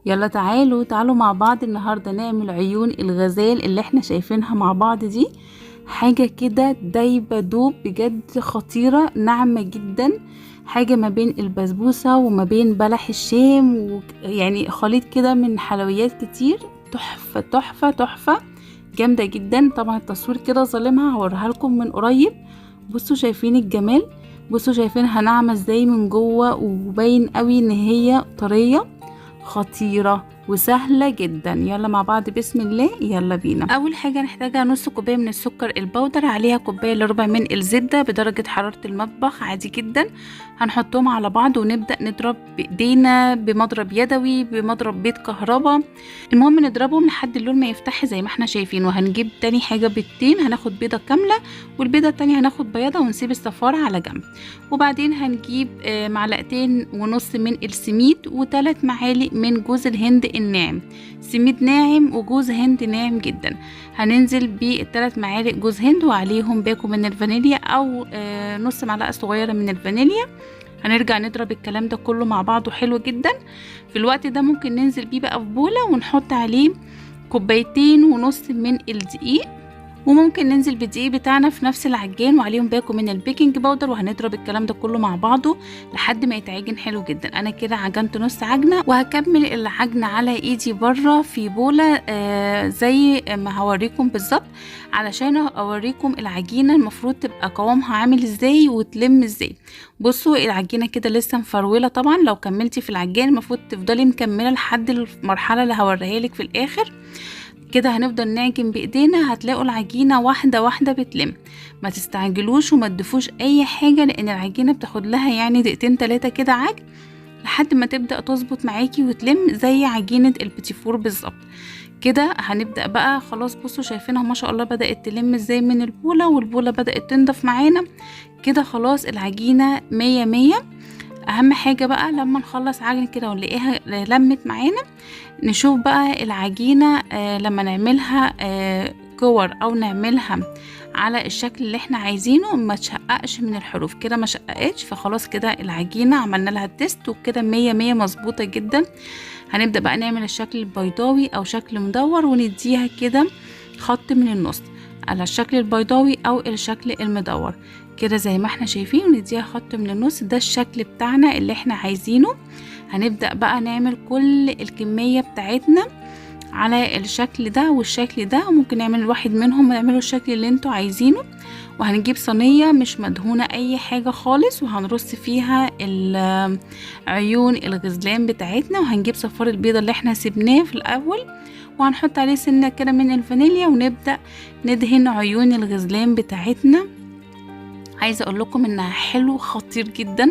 يلا تعالوا مع بعض النهاردة نعمل عيون الغزال اللي احنا شايفينها مع بعض دي. حاجة كده دايبة دوب بجد، خطيرة ناعمة جدا، حاجة ما بين البسبوسة وما بين بلح الشام يعني خليط كده من حلويات كتير. تحفة تحفة تحفة، جامدة جدا. طبعا التصوير كده ظالمها، هوريها لكم من قريب. بصوا شايفين الجمال، بصوا شايفينها ناعمة ازاي من جوه، وباين قوي ان هي طرية، خطيرة وسهلة جدا. يلا مع بعض بسم الله، يلا بينا. اول حاجة نحتاجها نص كوباية من السكر البودر، عليها كوباية الا ربع من الزبدة بدرجة حرارة المطبخ عادي جدا. هنحطهم على بعض ونبدأ نضرب بايدينا بمضرب يدوي، بمضرب بيض كهرباء. المهم نضربهم لحد اللون ما يفتح زي ما احنا شايفين. وهنجيب تاني حاجة بيضتين، هناخد بيضة كاملة، والبيضة التانية هناخد بياضة ونسيب الصفارة على جنب. وبعدين هنجيب معلقتين ونص من السميد، و3 معالق من جوز الهند الناعم. سميد ناعم وجوز هند ناعم جدا. هننزل ب3 معالق جوز هند، وعليهم باكو من الفانيليا او نص معلقة صغيرة من الفانيليا. هنرجع نضرب الكلام ده كله مع بعضه حلو جدا. في الوقت ده ممكن ننزل بيه بقى في بولة ونحط عليه 2.5 كوباية من الدقيق، وممكن ننزل بالدقيق بتاعنا في نفس العجان وعليهم باكو من البيكنج باودر. وهنضرب الكلام ده كله مع بعضه لحد ما يتعجن حلو جدا. انا كده عجنت نص عجنه، وهكمل العجنه على ايدي بره في بوله زي ما هوريكم بالظبط، علشان اوريكم العجينه المفروض تبقى قوامها عامل ازاي وتلم ازاي. بصوا العجينه كده لسه مفروله. طبعا لو كملتي في العجان المفروض تفضلي مكمله لحد المرحله اللي هوريها لك في الاخر. كده هنفضل نعجن بايدينا، هتلاقوا العجينه واحده واحده بتلم. ما تستعجلوش وما تضيفوش اي حاجه، لان العجينه بتاخد لها يعني 2-3 كده عجن لحد ما تبدا تظبط معاكي وتلم زي عجينه البيتيفور بالظبط. كده هنبدا بقى خلاص. بصوا شايفينها ما شاء الله بدات تلم ازاي من البوله، والبوله بدات تنضف معانا. كده خلاص العجينه 100. اهم حاجه بقى لما نخلص عجن كده ونلاقيها لمت معانا، نشوف بقى العجينه لما نعملها كور او نعملها على الشكل اللي احنا عايزينه ما تشققش من الحروف. كده ما شققتش، فخلاص كده العجينه عملنا لها التست وكده 100 مظبوطه جدا. هنبدا بقى نعمل الشكل البيضاوي او شكل مدور، ونديها كده خط من النص على الشكل البيضاوي او الشكل المدور كده زي ما احنا شايفين، ونديها خط من النص. ده الشكل بتاعنا اللي احنا عايزينه. هنبدأ بقى نعمل كل الكمية بتاعتنا على الشكل ده والشكل ده، وممكن نعمل واحد منهم ونعمله الشكل اللي انتوا عايزينه. وهنجيب صينية مش مدهونة اي حاجة خالص، وهنرص فيها عيون الغزلان بتاعتنا، وهنجيب صفار البيضة اللي احنا سيبناه في الاول، وهنحط عليه سنة كده من الفانيليا، ونبدأ ندهن عيون الغزلان بتاعتنا. عايزه اقول لكم انها حلو خطير جدا.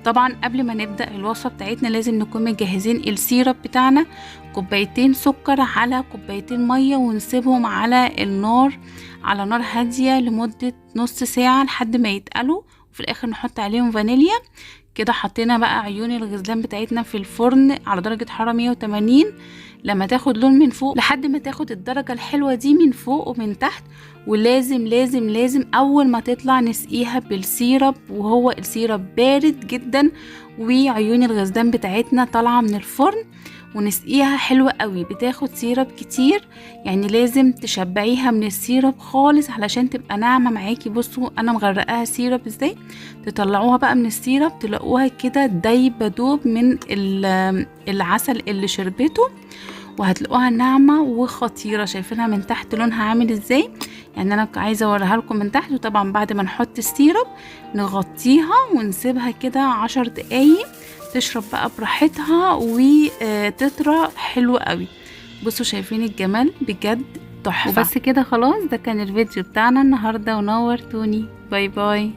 طبعا قبل ما نبدا الوصفه بتاعتنا لازم نكون مجهزين السيرب بتاعنا، 2 كوباية سكر على 2 كوباية ميه، ونسيبهم على النار على نار هاديه لمده نص ساعه لحد ما يتقلوا، وفي الاخر نحط عليهم فانيليا. كده حطينا بقى عيون الغزلان بتاعتنا في الفرن على درجه حراره 180 لما تاخد لون من فوق، لحد ما تاخد الدرجة الحلوة دي من فوق ومن تحت. ولازم لازم لازم أول ما تطلع نسقيها بالسيرب، وهو السيرب بارد جدا، وعيون الغزلان بتاعتنا طالعة من الفرن، ونسقيها حلوة قوي. بتاخد سيرب كتير، يعني لازم تشبعيها من السيرب خالص علشان تبقى ناعمة معاكي. بصوا انا مغرقاها سيرب ازاي. تطلعوها بقى من السيرب تلاقوها كده دايبة دوب من العسل اللي شربته، وهتلاقوها ناعمة وخطيرة. شايفينها من تحت لونها عامل ازاي؟ يعني انا عايزة اوريها لكم من تحت. وطبعا بعد ما نحط السيرب نغطيها ونسيبها كده 10 دقايق تشرب بقى براحتها وتطرى حلو قوي. بصوا شايفين الجمال بجد تحفة. وبس كده خلاص، ده كان الفيديو بتاعنا النهاردة، ونورتوني. باي باي.